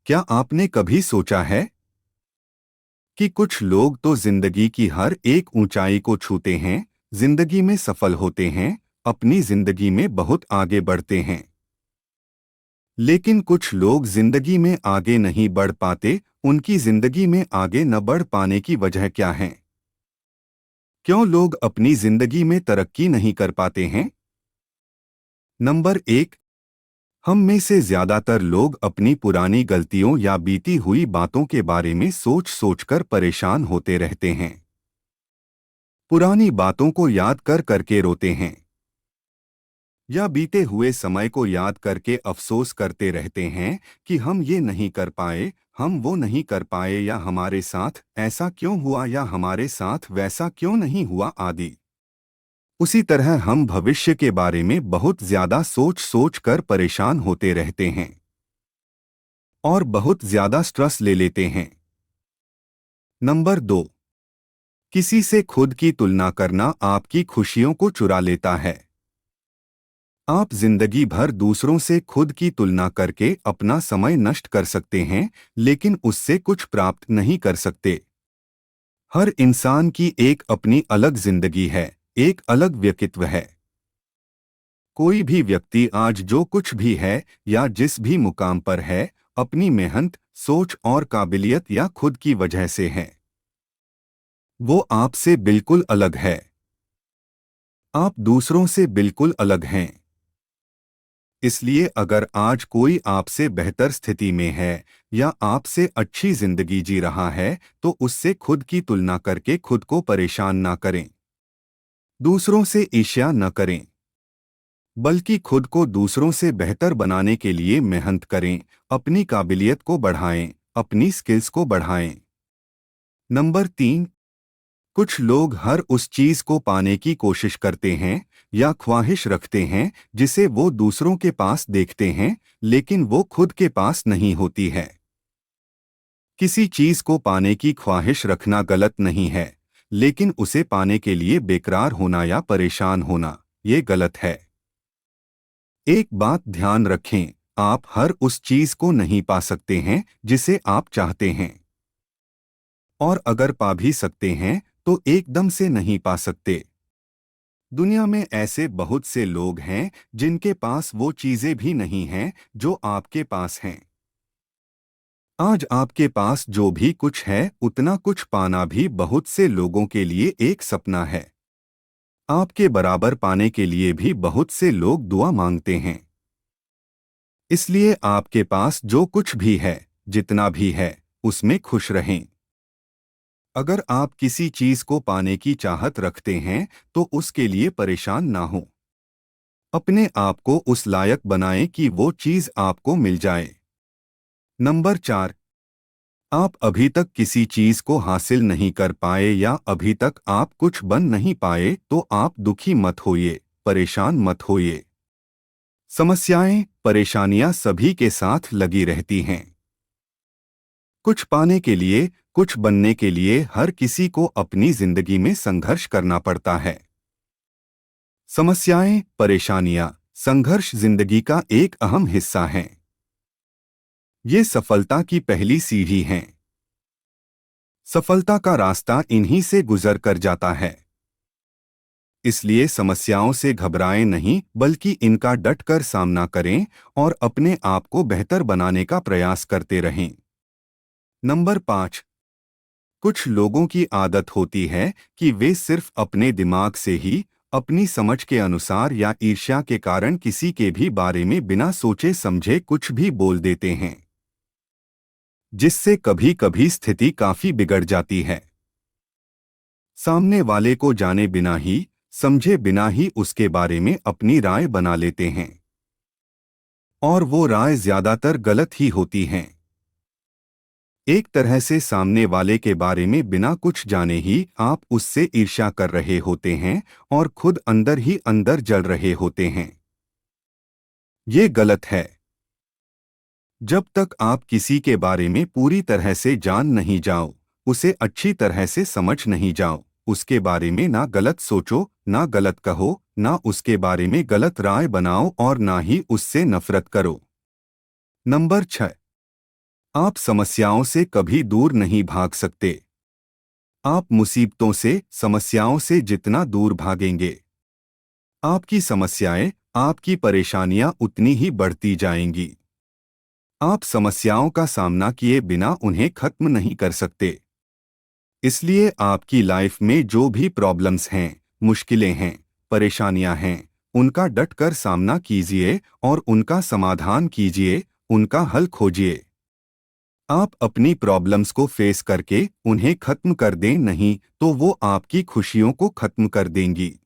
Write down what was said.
क्या आपने कभी सोचा है कि कुछ लोग तो जिंदगी की हर एक ऊंचाई को छूते हैं, जिंदगी में सफल होते हैं, अपनी जिंदगी में बहुत आगे बढ़ते हैं। लेकिन कुछ लोग जिंदगी में आगे नहीं बढ़ पाते। उनकी जिंदगी में आगे न बढ़ पाने की वजह क्या है? क्यों लोग अपनी जिंदगी में तरक्की नहीं कर पाते हैं? नंबर एक, हम में से ज्यादातर लोग अपनी पुरानी गलतियों या बीती हुई बातों के बारे में सोच सोचकर परेशान होते रहते हैं। पुरानी बातों को याद कर करके रोते हैं या बीते हुए समय को याद करके अफसोस करते रहते हैं कि हम ये नहीं कर पाए, हम वो नहीं कर पाए, या हमारे साथ ऐसा क्यों हुआ, या हमारे साथ वैसा क्यों नहीं हुआ आदि। उसी तरह हम भविष्य के बारे में बहुत ज्यादा सोच सोच कर परेशान होते रहते हैं और बहुत ज्यादा स्ट्रेस ले लेते हैं। नंबर दो, किसी से खुद की तुलना करना आपकी खुशियों को चुरा लेता है। आप जिंदगी भर दूसरों से खुद की तुलना करके अपना समय नष्ट कर सकते हैं, लेकिन उससे कुछ प्राप्त नहीं कर सकते। हर इंसान की एक अपनी अलग जिंदगी है, एक अलग व्यक्तित्व है। कोई भी व्यक्ति आज जो कुछ भी है या जिस भी मुकाम पर है, अपनी मेहनत, सोच और काबिलियत या खुद की वजह से है। वो आपसे बिल्कुल अलग है। आप दूसरों से बिल्कुल अलग हैं। इसलिए अगर आज कोई आपसे बेहतर स्थिति में है या आपसे अच्छी जिंदगी जी रहा है, तो उससे खुद की तुलना करके खुद को परेशान ना करें। दूसरों से ईर्ष्या न करें, बल्कि खुद को दूसरों से बेहतर बनाने के लिए मेहनत करें, अपनी काबिलियत को बढ़ाएं, अपनी स्किल्स को बढ़ाएं। नंबर तीन, कुछ लोग हर उस चीज को पाने की कोशिश करते हैं या ख्वाहिश रखते हैं जिसे वो दूसरों के पास देखते हैं, लेकिन वो खुद के पास नहीं होती है। किसी चीज को पाने की ख्वाहिश रखना गलत नहीं है, लेकिन उसे पाने के लिए बेकरार होना या परेशान होना, ये गलत है। एक बात ध्यान रखें, आप हर उस चीज को नहीं पा सकते हैं जिसे आप चाहते हैं, और अगर पा भी सकते हैं तो एकदम से नहीं पा सकते। दुनिया में ऐसे बहुत से लोग हैं जिनके पास वो चीजें भी नहीं हैं जो आपके पास हैं। आज आपके पास जो भी कुछ है, उतना कुछ पाना भी बहुत से लोगों के लिए एक सपना है। आपके बराबर पाने के लिए भी बहुत से लोग दुआ मांगते हैं। इसलिए आपके पास जो कुछ भी है, जितना भी है, उसमें खुश रहें। अगर आप किसी चीज को पाने की चाहत रखते हैं तो उसके लिए परेशान ना हो। अपने आप को उस लायक बनाएं कि वो चीज आपको मिल जाए। नंबर चार, आप अभी तक किसी चीज को हासिल नहीं कर पाए या अभी तक आप कुछ बन नहीं पाए तो आप दुखी मत होइए, परेशान मत होइए। समस्याएं, परेशानियां सभी के साथ लगी रहती हैं। कुछ पाने के लिए, कुछ बनने के लिए हर किसी को अपनी जिंदगी में संघर्ष करना पड़ता है। समस्याएं, परेशानियां, संघर्ष जिंदगी का एक अहम हिस्सा हैं। ये सफलता की पहली सीढ़ी हैं। सफलता का रास्ता इन्हीं से गुजर कर जाता है। इसलिए समस्याओं से घबराएं नहीं, बल्कि इनका डटकर सामना करें और अपने आप को बेहतर बनाने का प्रयास करते रहें। नंबर पाँच, कुछ लोगों की आदत होती है कि वे सिर्फ अपने दिमाग से ही, अपनी समझ के अनुसार या ईर्ष्या के कारण किसी के भी बारे में बिना सोचे समझे कुछ भी बोल देते हैं, जिससे कभी कभी स्थिति काफी बिगड़ जाती है। सामने वाले को जाने बिना ही, समझे बिना ही उसके बारे में अपनी राय बना लेते हैं, और वो राय ज्यादातर गलत ही होती हैं। एक तरह से सामने वाले के बारे में बिना कुछ जाने ही आप उससे ईर्ष्या कर रहे होते हैं और खुद अंदर ही अंदर जल रहे होते हैं। ये गलत है। जब तक आप किसी के बारे में पूरी तरह से जान नहीं जाओ, उसे अच्छी तरह से समझ नहीं जाओ, उसके बारे में ना गलत सोचो, ना गलत कहो, ना उसके बारे में गलत राय बनाओ और ना ही उससे नफरत करो। नंबर 6, आप समस्याओं से कभी दूर नहीं भाग सकते। आप मुसीबतों से, समस्याओं से जितना दूर भागेंगे, आपकी समस्याएं, आपकी परेशानियां उतनी ही बढ़ती जाएंगी। आप समस्याओं का सामना किए बिना उन्हें खत्म नहीं कर सकते। इसलिए आपकी लाइफ में जो भी प्रॉब्लम्स हैं, मुश्किलें हैं, परेशानियां हैं, उनका डटकर सामना कीजिए और उनका समाधान कीजिए, उनका हल खोजिए। आप अपनी प्रॉब्लम्स को फेस करके उन्हें खत्म कर दें, नहीं तो वो आपकी खुशियों को खत्म कर देंगी।